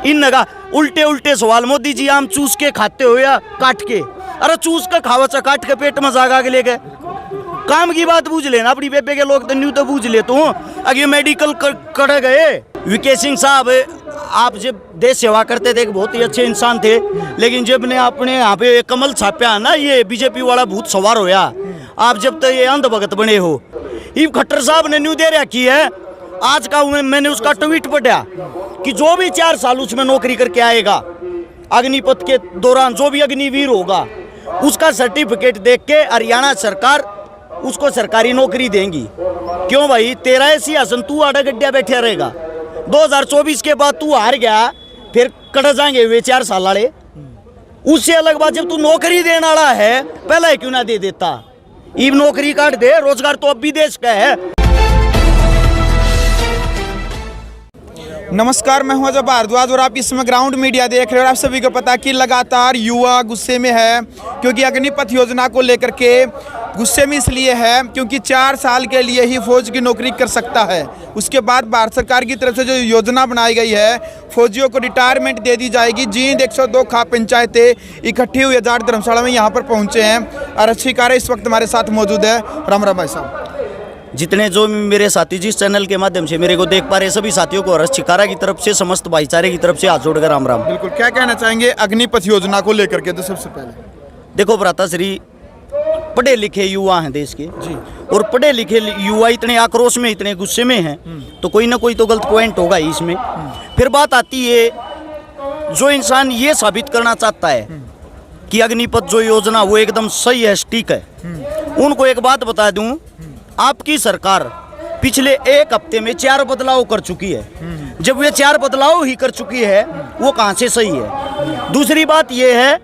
इन नगा उल्टे उल्टे सवाल। मोदी जी आम चूस के खाते हो या काट के? अरे चूस के खावा चा, काट के पेट में जागा के ले गए। काम की बात बूझ लेना, अपनी बेबे के लोग तो न्यू तो बूझ ले। तू अगे मेडिकल कर गए। वीके सिंह साहब, आप जब देश सेवा करते थे बहुत ही अच्छे इंसान थे, लेकिन जब ने अपने यहाँ पे कमल छापया ना, ये बीजेपी वाला भूत सवार होया। आप जब तक ये अंध भगत बने हो। ये खट्टर साहब ने न्यू दे रखी है। आज का मैंने उसका ट्वीट पढ़ा कि जो भी 4 साल उसमें नौकरी करके आएगा अग्निपथ के दौरान, जो भी अग्निवीर होगा, उसका सर्टिफिकेट देख के हरियाणा सरकार उसको सरकारी नौकरी देंगी। क्यों भाई, तेरा ऐसी आसन तू आड़ा गड्ढा बैठा रहेगा। 2024 के बाद तू हार गया, फिर कट जाएंगे वे 4 साल वाले। उससे अलग बात, जब तू नौकरी देने वाला है पहले क्यों ना दे देता? ईब नौकरी काट दे, रोजगार तो अब भी देश का है। नमस्कार, मैं हूं अजय भारद्वाज और आप इसमें ग्राउंड मीडिया देख रहे हो। आप सभी को पता कि लगातार युवा गुस्से में है, क्योंकि अग्निपथ योजना को लेकर के गुस्से में इसलिए है क्योंकि 4 साल के लिए ही फौज की नौकरी कर सकता है। उसके बाद भारत सरकार की तरफ से जो योजना बनाई गई है, फौजियों को रिटायरमेंट दे दी जाएगी। जींद 102 खाप पंचायतें इकट्ठी हुई जाट धर्मशाला में यहाँ पर पहुँचे हैं। आरक्षीकार इस वक्त हमारे साथ मौजूद है। राम राम भाई साहब। जितने जो मेरे साथी जिस चैनल के माध्यम से मेरे को देख पा रहे सभी साथियों को हर्ष छिकारा की तरफ से, समस्त भाईचारे की तरफ से हाथ जोड़कर राम राम। बिल्कुल, क्या कहना चाहेंगे अग्निपथ योजना को लेकर के? तो सबसे पहले देखो भ्राताश्री, पढ़े लिखे युवा हैं देश के जी, और पढ़े लिखे युवा इतने आक्रोश में, इतने गुस्से में हैं, तो कोई ना कोई तो गलत पॉइंट होगा ही इसमें। फिर बात आती है, जो इंसान ये साबित करना चाहता है कि अग्निपथ जो योजना वो एकदम सही है, सटीक है, उनको एक बात बता दूं, आपकी सरकार पिछले 1 हफ्ते में 4 बदलाव कर चुकी है। जब ये 4 बदलाव ही कर चुकी है, वो कहाँ से सही है? दूसरी बात ये है,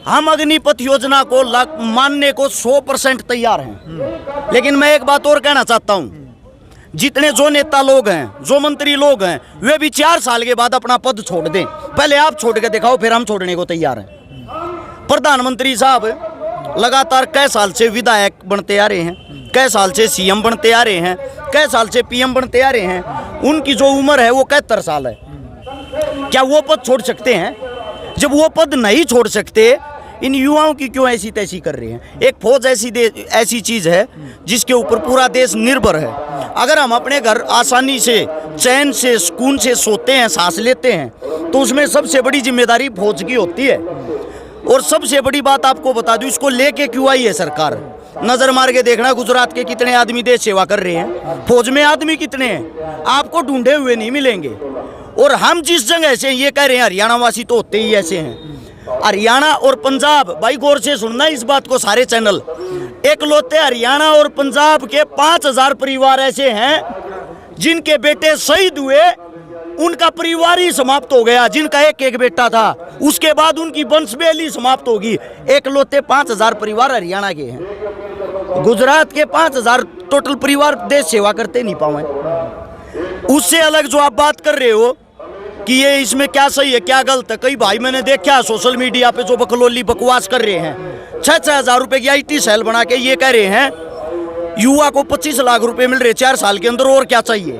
हम अग्निपथ योजना को मानने को 100% तैयार हैं। लेकिन मैं एक बात और कहना चाहता हूँ, जितने जो नेता लोग हैं, जो मंत्री लोग हैं, वे भी 4 साल के बाद अपना पद छोड़ दें। पहले आप छोड़ के दिखाओ, फिर हम छोड़ने को तैयार हैं। प्रधानमंत्री साहब लगातार कई साल से विधायक बनते आ रहे हैं, कई साल से सीएम बनते आ रहे हैं, कई साल से पीएम बनते आ रहे हैं। उनकी जो उम्र है वो 71 साल है। क्या वो पद छोड़ सकते हैं? जब वो पद नहीं छोड़ सकते, इन युवाओं की क्यों ऐसी तैसी कर रहे हैं? एक फौज ऐसी चीज है जिसके ऊपर पूरा देश निर्भर है। अगर हम अपने घर आसानी से, चैन से, सुकून से सोते हैं, सांस लेते हैं, तो उसमें सबसे बड़ी जिम्मेदारी फौज की होती है। और सबसे बड़ी बात आपको बता दूं, इसको लेके क्यों आई है सरकार? नजर मार के देखना, गुजरात के कितने आदमी देश सेवा कर रहे हैं, फौज में आदमी कितने हैं, आपको ढूंढे हुए नहीं मिलेंगे। और हम जिस जगह से ये कह रहे हैं, हरियाणा वासी तो होते ही ऐसे हैं। हरियाणा और पंजाब, भाई गौर से सुनना इस बात को सारे चैनल, एकलौते हरियाणा और पंजाब के 5000 परिवार ऐसे हैं जिनके बेटे शहीद हुए, उनका परिवार ही समाप्त हो गया। जिनका एक बेटा था, उसके बाद उनकी वंशवेली समाप्त होगी। एकलौते 5000 परिवार हरियाणा के हैं। गुजरात के 5000 टोटल परिवार देश सेवा करते नहीं पाए। उससे अलग जो आप बात कर रहे हो कि ये इसमें क्या सही है क्या गलत है, कई भाई मैंने देखा सोशल मीडिया पे जो बकलोली बकवास कर रहे हैं। 6-6 हजार रुपए की IT सेल बना के ये कह रहे हैं युवा को 25 लाख रुपए मिल रहे 4 साल के अंदर, और क्या चाहिए?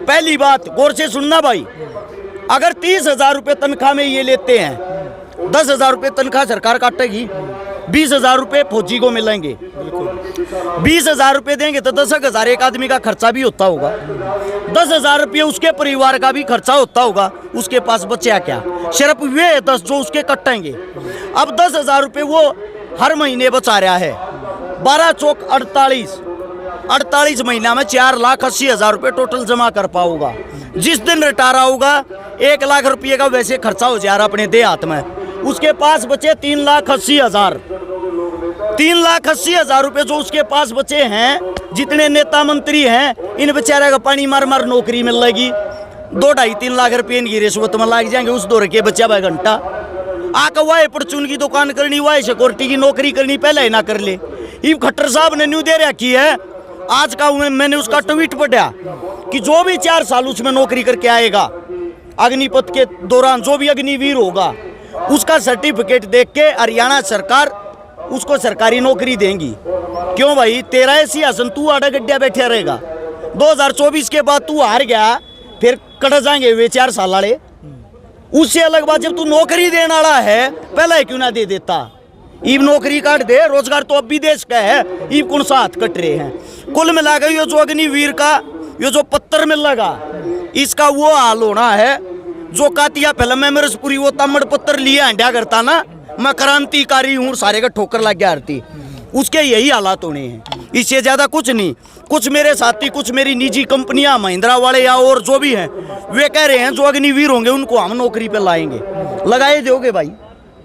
पहली बात गौर से सुनना भाई, अगर 30,000 रुपए तनख्वाह में ये लेते हैं, 10,000 रुपए तनख्वाह सरकार काटेगी, 20,000 रुपए फौजी को मिलेंगे। 20,000 रुपए देंगे तो 10,000 एक आदमी का खर्चा भी होता होगा, 10,000 रुपये उसके परिवार का भी खर्चा होता होगा। उसके पास बचा क्या? सिर्फ वे 10 जो उसके कटेंगे। अब 10,000 रुपये वो हर महीने बचा रहा है। 12 चौक 48 महीना में 4,80,000 रुपये टोटल जमा कर पाऊंगा। जिस दिन रिटायर होगा 1 लाख रुपये का वैसे खर्चा हो जा रहा अपने देहात में, उसके पास बचे 3,80,000। 3,80,000 रुपये जो उसके पास बचे हैं, जितने नेता मंत्री हैं, इन बेचारे का पानी मार मार नौकरी मिल लेगी। 2-2.5-3 लाख रुपये इनकी रिश्वत में लग जाएंगे। उस दौर के बच्चा 2 घंटा आकर वाह परचून की दुकान करनी, वाह सिक्योरिटी की नौकरी करनी, पहले ही ना कर ले। ये खट्टर साहब ने न्यू दे रखी है। आज का मैंने उसका ट्वीट पढ़ा कि जो भी 4 साल उसमें नौकरी करके आएगा अग्निपथ के दौरान, जो भी अग्निवीर होगा, उसका सर्टिफिकेट देख के हरियाणा सरकार उसको सरकारी नौकरी देंगी। क्यों भाई, तेरा ऐसी आसन तू आड़ा गड्ढा बैठा रहेगा। 2024 के बाद तू हार गया, फिर कट जाएंगे वे 4 साल वाले। उससे अलग बात, जब तू नौकरी देने वाला है पहले क्यों ना दे देता। ईब नौकरी काट दे, रोजगार तो अब भी देश का है, ईब कौन सा हाथ कट रहे हैं। कुल मिलाकर ये जो अग्निवीर का ये जो पत्थर मिल लगा, इसका वो हाल होना है जो कातिया फिल्म में मेरे पूरी वो तामड़ पत्थर लिए हंडिया करता ना, मैं क्रांतिकारी हूँ, सारे का ठोकर लग गया आरती, उसके यही हालात होने हैं, इससे ज्यादा कुछ नहीं। कुछ मेरे साथी, कुछ मेरी निजी कंपनियां, महिंद्रा वाले या और जो भी हैं, वे कह रहे हैं जो अग्निवीर होंगे उनको हम नौकरी पे लाएंगे। लगाए दोगे भाई?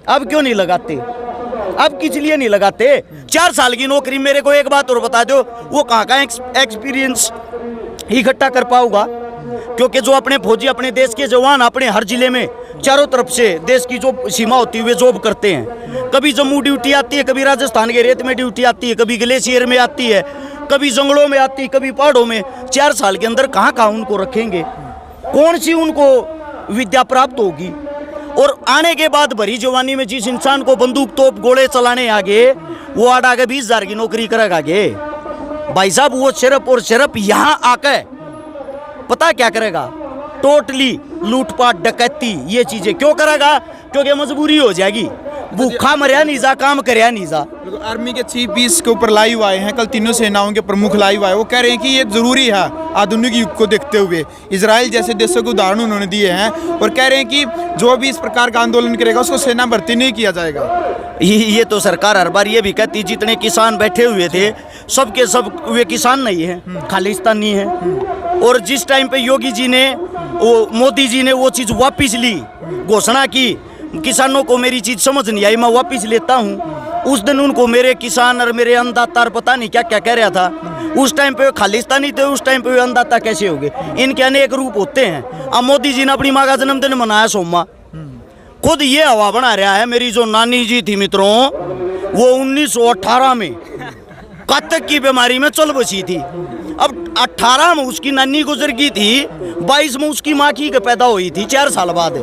अब क्यों नहीं लगाते? अब किस लिए नहीं लगाते? 4 साल की नौकरी, मेरे को एक बात और बता दो, वो कहाँ का एक्सपीरियंस इकट्ठा कर पाऊंगा? क्योंकि जो अपने फौजी, अपने देश के जवान अपने हर जिले में चारों तरफ से देश की जो सीमा होती है वे जॉब करते हैं। कभी जम्मू ड्यूटी आती है, कभी राजस्थान के रेत में ड्यूटी आती है, कभी ग्लेशियर में आती है, कभी जंगलों में आती है, कभी पहाड़ों में। 4 साल के अंदर कहाँ कहाँ उनको रखेंगे? कौन सी उनको विद्या प्राप्त होगी? और आने के बाद भरी जवानी में जिस इंसान को बंदूक तोप गोले चलाने आगे, वो आगे 20,000 की नौकरी करेगा आगे भाई साहब। वो सिर्फ और सिर्फ यहाँ आकर पता क्या करेगा? टोटली लूटपाट, डकैती, ये चीजें क्यों करेगा? क्योंकि मजबूरी हो जाएगी, भूखा मरिया नहीं जा, काम करया नहीं जा। आर्मी के चीफ भी इसके ऊपर लाइव आए हैं, कल तीनों सेनाओं के प्रमुख लाइव आए, वो कह रहे हैं कि ये जरूरी है आधुनिक युग को देखते हुए। इजराइल जैसे देशों के उदाहरण उन्होंने दिए हैं और कह रहे हैं कि जो भी इस प्रकार का आंदोलन करेगा उसको सेना भर्ती नहीं किया जाएगा। ये तो सरकार हर बार ये भी कहती, जितने किसान बैठे हुए थे सब के सब वे किसान नहीं है, खालिस्तानी है। और जिस टाइम पे योगी जी ने, वो मोदी जी ने वो चीज़ वापस ली, घोषणा की किसानों को मेरी चीज़ समझ नहीं आई, मैं वापस लेता हूँ, उस दिन उनको मेरे किसान और मेरे अन्नदाता पता नहीं क्या क्या कह रहा था। उस टाइम पे खालिस्तानी थे, उस टाइम पे अन्नदाता कैसे हो गए? इनके अनेक रूप होते हैं। अब मोदी जी ने अपनी माँ का जन्मदिन मनाया सोमवार, खुद ये हवा बना रहा है। मेरी जो नानी जी थी मित्रों, वो 1918 में कत्तक की बीमारी में चल बसी थी। अब 18 में उसकी नानी गुजर गई थी, 22 में उसकी माँ की पैदा हुई थी, 4 साल बाद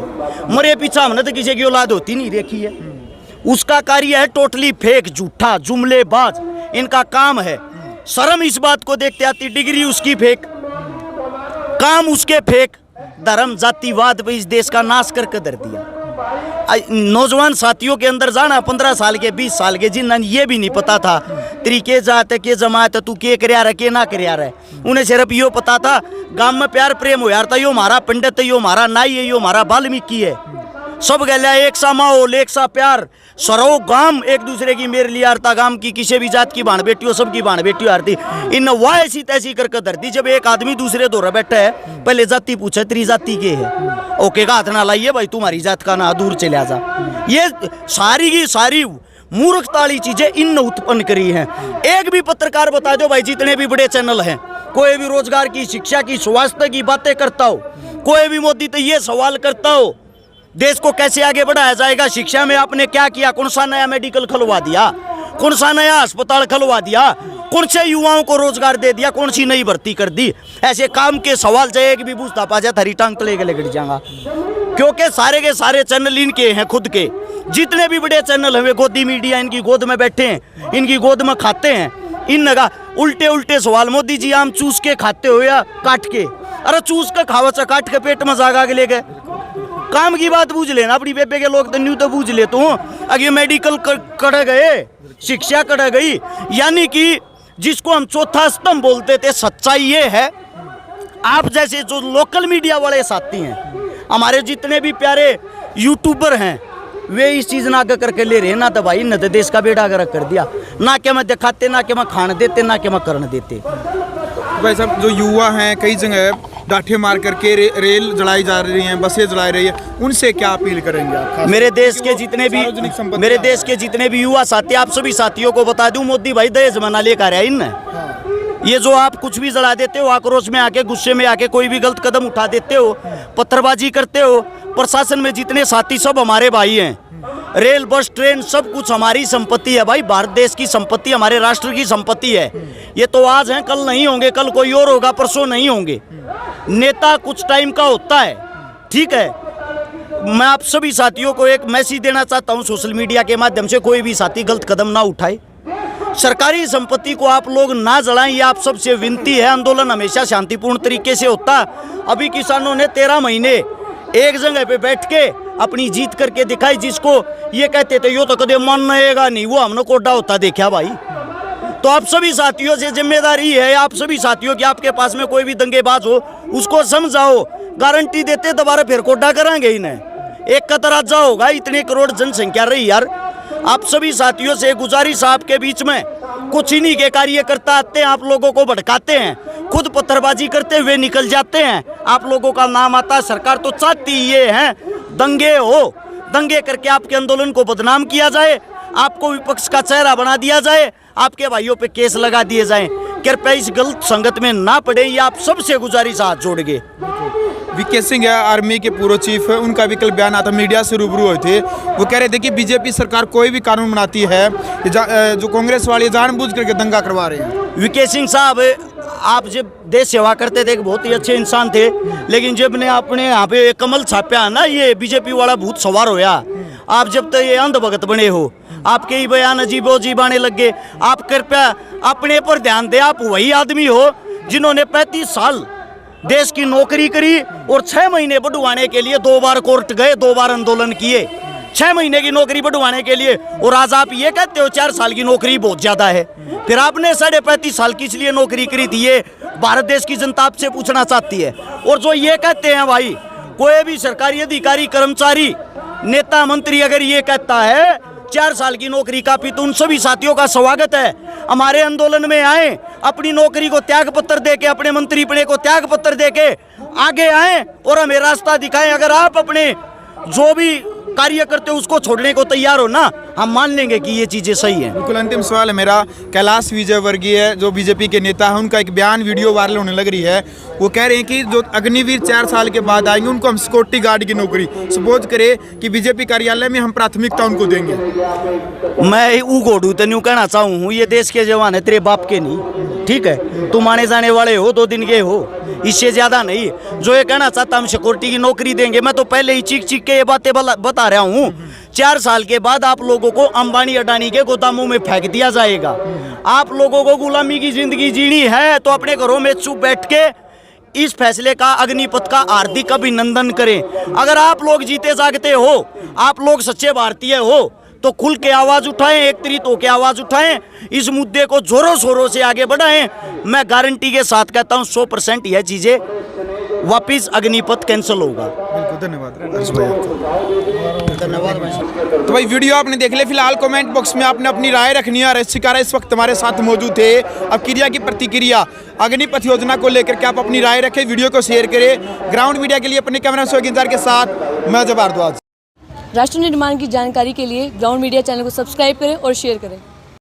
मरे पीछा हमने तो किसी की औलाद होती नहीं देखी है। उसका कार्य है टोटली फेक, झूठा, जुमलेबाज, इनका काम है। शर्म इस बात को देखते आती, डिग्री उसकी फेक, काम उसके फेक, धर्म जातिवाद पे इस देश का नाश करके धर दिया। नौजवान साथियों के अंदर जाना 15 साल के 20 साल के, जिन्हें ये भी नहीं पता था तरीके जात के जमात तू के करया रहे के ना करया रहे, उन्हें सिर्फ यो पता था गांव में प्यार प्रेम हो यार, तो यो हमारा पंडित है, यो हमारा नाई है, यो हमारा वाल्मीकि है, सब गया एक सा माहौल, एक सा प्यार, सरो गाम एक दूसरे की मेरे लिए आरता, गाम की किसी भी जात की बाण बेटी हो, सबकी बाण बेटी आरती। इन वाह ऐसी तैसी करके धरती। जब एक आदमी दूसरे दौरा बैठा है, पहले जाति पूछे तेरी जाति के है, ओके का हाथ ना लाइए भाई, तुम्हारी जात का ना दूर चले जा। ये सारी की सारी मूर्खताली चीजें इन उत्पन्न करी हैं। एक भी पत्रकार बता दो भाई, जितने भी बड़े चैनल हैं, कोई भी रोजगार की, शिक्षा की, स्वास्थ्य की बातें करता हो, कोई भी मोदी तो ये सवाल करता हो देश को कैसे आगे बढ़ाया जाएगा, शिक्षा में आपने क्या किया, कौन सा नया मेडिकल खुलवा दिया, कौन सा नया अस्पताल खुलवा दिया, कौन से युवाओं को रोजगार दे दिया, कौन सी नई भर्ती कर दी। ऐसे काम के सवाल चाहे एक भी पूछता पा जाए हरी टांग तले के लगड़ जाएगा। क्योंकि सारे के सारे चैनल इनके हैं, खुद के जितने भी बड़े चैनल हैं, गोदी मीडिया इनकी गोद में बैठे हैं, इनकी गोद में खाते हैं। इन लगा उल्टे उल्टे सवाल, मोदी जी आम चूस के खाते हो या काट के? अरे चूस के खावा चा, काट के पेट में जागा के ले गए। काम की बात बूझ लेना, अपनी बेबे के लोग तो न्यू तो बूझ लेते हूँ। अगे मेडिकल कट गए, शिक्षा कट गई, यानी कि जिसको हम चौथा स्तंभ बोलते थे, सच्चाई ये है, आप जैसे जो लोकल मीडिया वाले साथी हैं, हमारे जितने भी प्यारे यूट्यूबर हैं, वे इस चीज़ ना करके ले रहे ना, तो भाई न तो देश का बेड़ा गर्क कर दिया, ना कि मैं दिखाते, ना कि मैं खाने देते, ना कि मैं करने देते। भाई साहब, जो युवा हैं कई जगह डाठे मार करके रेल जलाई जा रही हैं, बसें जलाई रही है, उनसे क्या अपील करेंगे आप? मेरे देश के जितने भी युवा साथी, आप सभी साथियों को बता दूं, मोदी भाई दहेज मना लेकर आया इन। ये जो आप कुछ भी जला देते हो, आक्रोश में आके, गुस्से में आके कोई भी गलत कदम उठा देते हो, पत्थरबाजी करते हो, प्रशासन में जितने साथी सब हमारे भाई हैं। रेल, बस, ट्रेन सब कुछ हमारी संपत्ति है भाई, भारत देश की संपत्ति, हमारे राष्ट्र की संपत्ति है। ये तो आज हैं, कल नहीं होंगे, कल कोई और होगा, परसों नहीं होंगे। नेता कुछ टाइम का होता है, ठीक है। मैं आप सभी साथियों को एक मैसेज देना चाहता हूं सोशल मीडिया के माध्यम से, कोई भी साथी गलत कदम ना उठाए, सरकारी संपत्ति को आप लोग ना जलाएं, ये आप सबसे विनती है। आंदोलन हमेशा शांतिपूर्ण तरीके से होता। अभी किसानों ने 13 महीने एक जगह पे बैठ के अपनी जीत करके दिखाई। जिसको ये कहते थे यो तो कदे मानेगा नहीं, वो हमने कोडा होता देखा भाई। तो आप सभी साथियों से जिम्मेदारी है, आप सभी साथियों की, आपके पास में कोई भी दंगेबाज हो उसको समझाओ। गारंटी देते दोबारा फिर कोडा कराएंगे इन्हें। एक का तराजा होगा, इतने करोड़ जनसंख्या रही यार। आप सभी साथियों से गुजारिश, आपके बीच में कुछ इन्हीं के कार्यकर्ता आते हैं, आप लोगों को भड़काते हैं, खुद पत्थरबाजी करते हुए निकल जाते हैं, आप लोगों का नाम आता है। सरकार तो चाहती ये है दंगे हो, दंगे करके आपके आंदोलन को बदनाम किया जाए, आपको विपक्ष का चेहरा बना दिया जाए, आपके भाइयों पे केस लगा दिए जाएं। कृपया इस गलत संगत में ना पड़े, ये आप सबसे गुजारिश हाथ जोड़ के। वीके सिंह है, आर्मी के पूर्व चीफ, उनका भी कल बयान आता, मीडिया से रूबरू हुए थे। वो कह रहे थे कि बीजेपी सरकार कोई भी कानून बनाती है, जो कांग्रेस वाले जानबूझ करके दंगा करवा रहे हैं। वीके सिंह साहब, आप जब देश सेवा करते थे, एक बहुत ही अच्छे इंसान थे, लेकिन जब ने अपने यहाँ पे कमल छापया ना, ये बीजेपी वाला भूत सवार होया। आप जब तक ये अंधभगत बने हो, आपके ही बयान अजीबो अजीब आने लग गए। आप कृपया अपने पर ध्यान दें। आप वही आदमी हो जिन्होंने 35 साल देश की नौकरी करी और 6 महीने बढ़वाने के लिए 2 बार कोर्ट गए, 2 बार आंदोलन किए 6 महीने की नौकरी बढ़वाने के लिए। और आज आप ये कहते हो 4 साल की नौकरी बहुत ज्यादा है। फिर आपने 35.5 साल की इसलिए नौकरी करी थी, ये भारत देश की जनता आपसे पूछना चाहती है। और जो ये कहते हैं भाई, कोई भी सरकारी अधिकारी, कर्मचारी, नेता, मंत्री अगर ये कहता है 4 साल की नौकरी काफी, तो उन सभी साथियों का स्वागत है, हमारे आंदोलन में आए, अपनी नौकरी को त्याग पत्र देके, अपने मंत्री पने को त्याग पत्र देके आगे आए और हमें रास्ता दिखाएं। अगर आप अपने जो भी कार्य करते हो उसको छोड़ने को तैयार हो ना, हम मान लेंगे कि ये चीजें सही हैं। बिल्कुल अंतिम सवाल है मेरा। कैलाश विजयवर्गीय जो बीजेपी के नेता हैं, उनका एक बयान वीडियो वायरल होने लग रही है। वो कह रहे हैं कि जो अग्निवीर 4 साल के बाद आएंगे उनको हम सिक्योरिटी गार्ड की नौकरी, सपोज करें कि बीजेपी कार्यालय में हम प्राथमिकता उनको देंगे। मैं ऊ घोड़ू तेन कहना चाहूँ हूँ, ये देश के जवान है, तेरे बाप के नहीं, ठीक है। तुम आने जाने वाले हो, 2 दिन के हो, इससे ज्यादा नहीं। जो ये कहना चाहता हम सिक्योरिटी की नौकरी देंगे, मैं तो पहले ही चीख चीख के ये बातें बता रहा हूँ। 4 साल के बाद आप लोगों को अंबानी अडानी के गोदामों में फेंक दिया जाएगा। आप लोगों को गुलामी की जिंदगी जीनी है तो अपने घरों में चुप बैठ के इस फैसले का, अग्निपथ का हार्दिक अभिनंदन करें। अगर आप लोग जीते जागते हो, आप लोग सच्चे भारतीय हो, तो खुल के आवाज उठाएं, एकत्रित होकर आवाज उठाएं, इस मुद्दे को जोरों शोरों से आगे बढ़ाएं। मैं गारंटी के साथ कहता हूं 100% यह चीजें वापिस अग्निपथ कैंसिल होगा। बिल्कुल, धन्यवाद। तो भाई वीडियो आपने देख लिया। फिलहाल कमेंट बॉक्स में आपने अपनी राय रखनी है और शिकारा इस वक्त हमारे साथ मौजूद थे। अब क्रिया की प्रतिक्रिया अग्निपथ योजना को लेकर के आप अपनी राय रखें, वीडियो को शेयर करें। ग्राउंड मीडिया के लिए अपने कैमरा सोगिंजार के साथ मैं जब भारद्वाज। राष्ट्र निर्माण की जानकारी के लिए ग्राउंड मीडिया चैनल को सब्सक्राइब करें और शेयर करें।